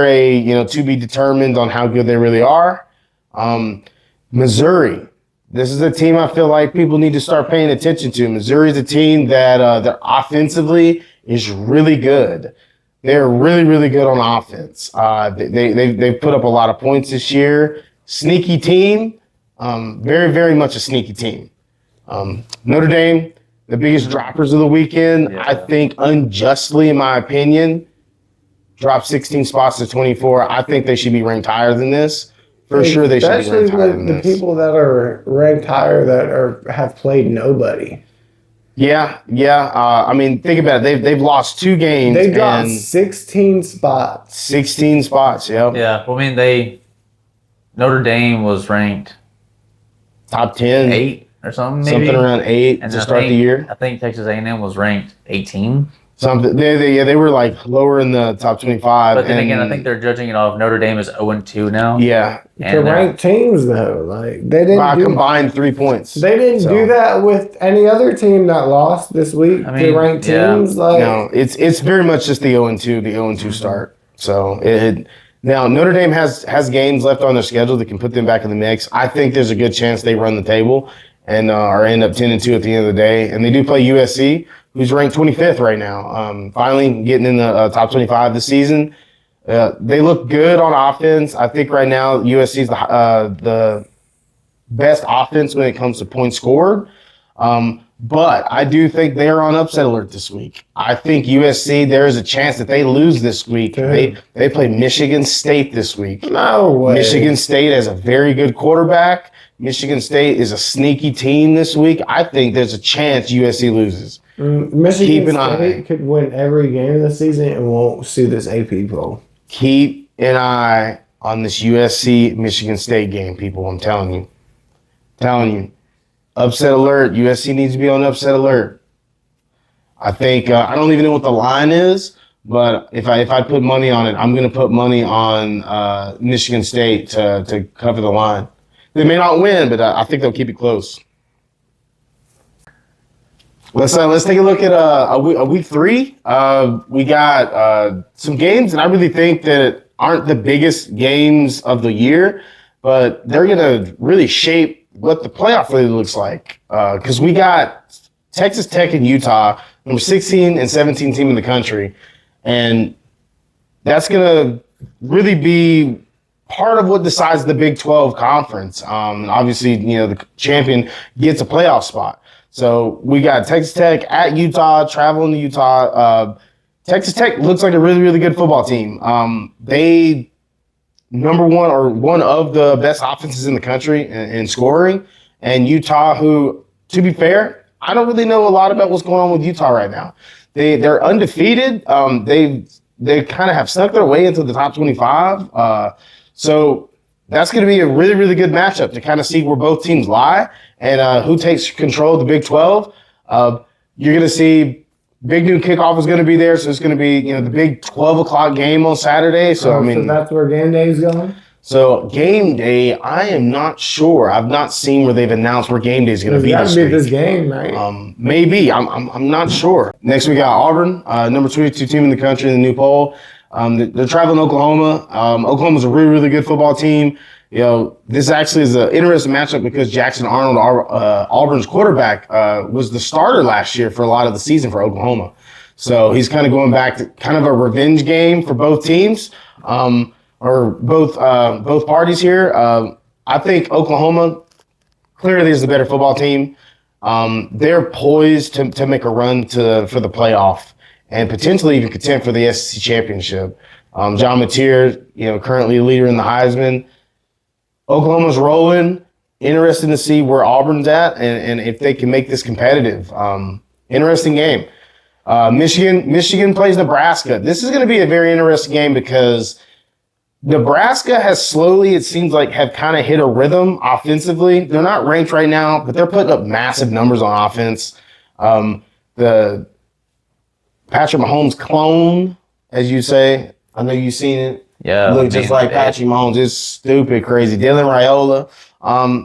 a to be determined on how good they really are. Missouri. This is a team I feel like people need to start paying attention to. Missouri is a team that offensively is really good. They're really, really good on offense. They've put up a lot of points this year. Sneaky team. Very, very much a sneaky team. Notre Dame, the biggest droppers of the weekend. Yeah. I think unjustly, in my opinion, dropped 16 spots to 24. I think they should be ranked higher than this. For sure, they should be ranked higher than this. The people that are ranked higher that have played nobody. Yeah. I mean, think about it. They've lost 2 games. They got 16 spots. 16 spots. Yep. Yeah. Well, I mean, Notre Dame was ranked top 10, 8 or something. Maybe. Something around 8 to start the year. I think Texas A&M was ranked 18. Something. They were like lower in the top 25. But then again, I think they're judging it off. Notre Dame is 0-2 now. Yeah. To ranked teams though, like they didn't by combined 3 points. They didn't do that with any other team that lost this week. To ranked teams, no, it's very much just the 0-2 start. So now Notre Dame has games left on their schedule that can put them back in the mix. I think there's a good chance they run the table and or end up 10-2 at the end of the day. And they do play USC, who's ranked 25th right now. Finally getting in the top 25 this season. They look good on offense. I think right now USC is the best offense when it comes to points scored. But I do think they are on upset alert this week. I think USC, there is a chance that they lose this week. They play Michigan State this week. No way. Michigan State has a very good quarterback. Michigan State is a sneaky team this week. I think there's a chance USC loses. Michigan State could win every game this season and won't see this AP poll. Keep an eye on this USC Michigan State game, people. I'm telling you. Upset alert. USC needs to be on upset alert. I think I don't even know what the line is, but if I put money on it, I'm going to put money on Michigan State to cover the line. They may not win, but I think they'll keep it close. Let's take a look at a week 3. We got some games that I really think that aren't the biggest games of the year, but they're going to really shape what the playoff really looks like. Because we got Texas Tech and Utah, number 16 and 17 team in the country, and that's going to really be part of what decides the Big 12 conference. Obviously, the champion gets a playoff spot. So we got Texas Tech at Utah, traveling to Utah. Texas Tech looks like a really, really good football team. They number one or one of the best offenses in the country in scoring. And Utah, who, to be fair, I don't really know a lot about what's going on with Utah right now. They're undefeated. They kind of have snuck their way into the top 25. So that's going to be a really, really good matchup to kind of see where both teams lie and who takes control of the Big 12. You're going to see Big Noon Kickoff is going to be there, so it's going to be the big 12 o'clock game on Saturday. So so that's where game day is going. So game day, I am not sure. I've not seen where they've announced where game day is going to be this week. This game, right? Maybe. I'm not sure. Next we got Auburn, number 22 team in the country in the new poll. They're traveling to Oklahoma. Oklahoma's a really, really good football team. You know, this actually is an interesting matchup because Jackson Arnold, Auburn's quarterback, was the starter last year for a lot of the season for Oklahoma. So he's kind of going back to kind of a revenge game for both teams, or both parties here. I think Oklahoma clearly is the better football team. They're poised to make a run for the playoff and potentially even contend for the SEC championship. John Mateer, currently leader in the Heisman. Oklahoma's rolling. Interesting to see where Auburn's at and if they can make this competitive. Interesting game. Michigan plays Nebraska. This is going to be a very interesting game because Nebraska has slowly, it seems like, have kind of hit a rhythm offensively. They're not ranked right now, but they're putting up massive numbers on offense. The Patrick Mahomes clone, as you say, I know you've seen it. Yeah. Look just like Patrick Mahomes. It's stupid, crazy. Dylan Raiola.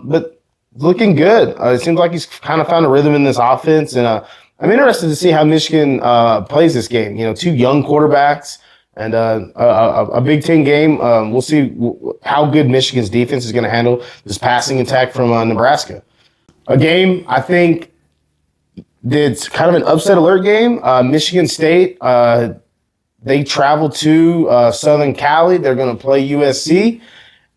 But looking good. It seems like he's kind of found a rhythm in this offense. And I'm interested to see how Michigan plays this game. Two young quarterbacks and a Big Ten game. We'll see how good Michigan's defense is going to handle this passing attack from Nebraska. A game, I think, it's kind of an upset alert game. Michigan State, they travel to Southern Cali. They're going to play USC.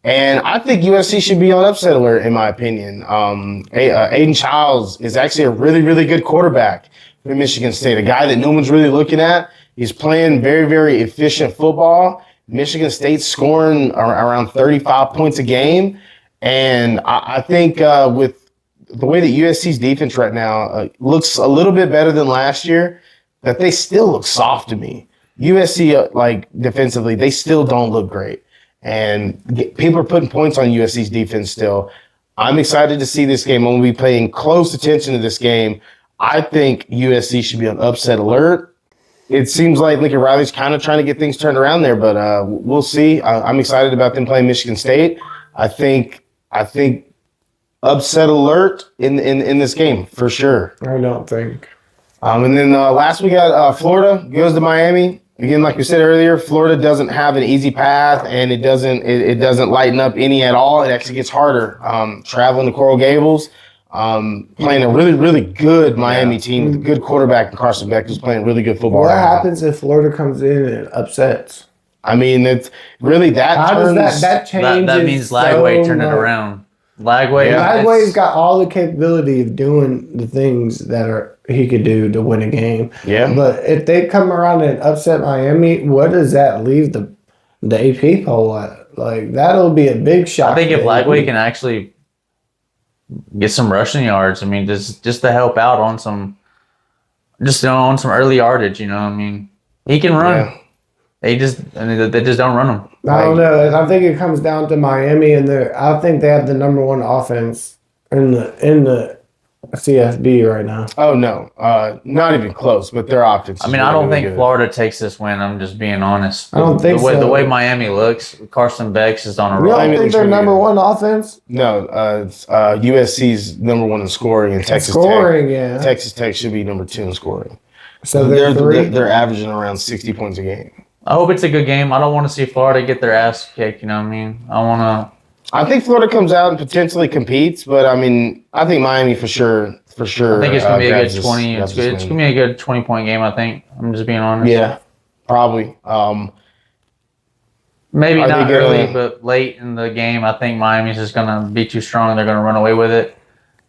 And I think USC should be on upset alert, in my opinion. Aiden Childs is actually a really, really good quarterback for Michigan State, a guy that no one's really looking at. He's playing very, very efficient football. Michigan State's scoring around 35 points a game. And I think with the way that USC's defense right now looks a little bit better than last year, that they still look soft to me. USC, defensively, they still don't look great. And people are putting points on USC's defense still. I'm excited to see this game. I'm going to be paying close attention to this game. I think USC should be on upset alert. It seems like Lincoln Riley's kind of trying to get things turned around there, but we'll see. I'm excited about them playing Michigan State. I think upset alert in this game for sure. I don't think. And then last we got Florida goes to Miami. Again, like we said earlier, Florida doesn't have an easy path, and it doesn't lighten up any at all. It actually gets harder. Traveling to Coral Gables, playing a really, really good Miami team with a good quarterback in Carson Beck, who's playing really good football. What happens if Florida comes in and upsets? I mean, it's really that. How does that change? That means Lagway turned it around. Lagway's got all the capability of doing the things that he could do to win a game. Yeah. But if they come around and upset Miami, what does that leave the AP poll at? That'll be a big shock. I think if Lagway can actually get some rushing yards, I mean, just to help out on some early yardage, he can run. Yeah. They just don't run them. I don't know. I think it comes down to Miami, and I think they have the number one offense in the CFB right now. Oh no, not even close. But their offense. I don't think Florida takes this win. I'm just being honest. I don't think so. The way Miami looks, Carson Beck's is on a roll. roll. You don't think they're number one offense? No, it's USC's number one in scoring, and Texas Tech. Texas Tech should be number 2 in scoring. So they're averaging around 60 points a game. I hope it's a good game. I don't want to see Florida get their ass kicked. You know what I mean? I think Florida comes out and potentially competes, but I think Miami for sure. I think it's gonna be a good 20. It's gonna be a good 20-point game. I think. I'm just being honest. Yeah, probably. Maybe not early, but late in the game, I think Miami's just gonna be too strong. They're gonna run away with it.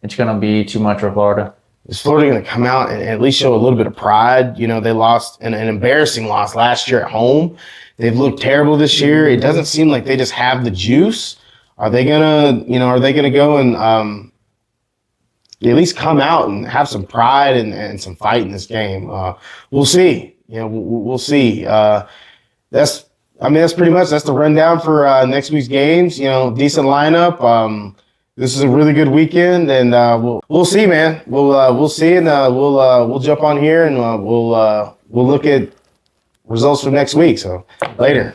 It's gonna be too much for Florida. Is Florida going to come out and at least show a little bit of pride? They lost an embarrassing loss last year at home. They've looked terrible this year. It doesn't seem like they just have the juice. Are they gonna go and at least come out and have some pride and some fight in this game? We'll see. We'll see. That's pretty much the rundown for next week's games. Decent lineup. This is a really good weekend, and we'll see, man. We'll see, and we'll jump on here and we'll look at results for next week. So later.